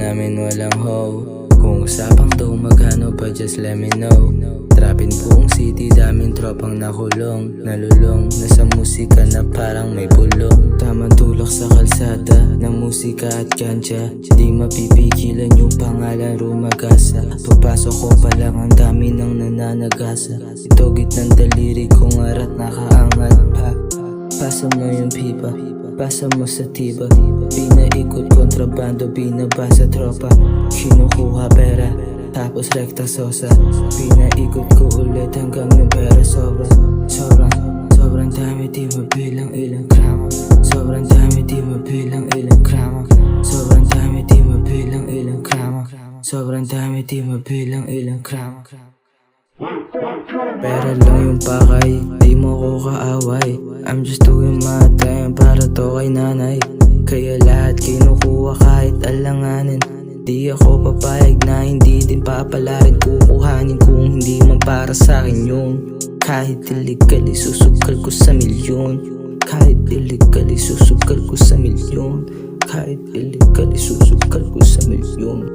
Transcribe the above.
namin walang hoe. Kung usapang daw magkano pa just let me know. Trapin buong city, daming tropang nakulong. Nalulong na sa musika na parang may pulong. Tamang tulak sa kalsada ng musika at ganja. Di mapipigilan yung pangalan rumagasa. Pagpasok ko pa lang ang dami ng nananagasa. Ito gitnang daliri kong arat nakaangat pa. Pasa mo yung pipa, pasa mo sa tiba. Pinaikot kontrabando, binaba sa tropa. Kinukuha pera, tapos rekta sosa. Pinaikot ko ulit hanggang yung pera sobra. Sobrang dami, di mabilang ilang gramo. Sobrang dami, di mabilang ilang gramo. Sobrang dami, di mabilang ilang gramo. Sobrang dami, di mabilang ilang gramo. Pera lang yung pakay, di mo ko kaaway. I'm just doing my thing para to kay nanay. Kaya lahat kinukuha kahit alanganin. Di ako papayag na hindi din papalarin. Kukuhanin kung hindi man para sa'kin yun. Kahit illegal isusukal ko sa milyon. Kahit illegal isusukal ko sa milyon. Kahit illegal isusukal ko sa milyon.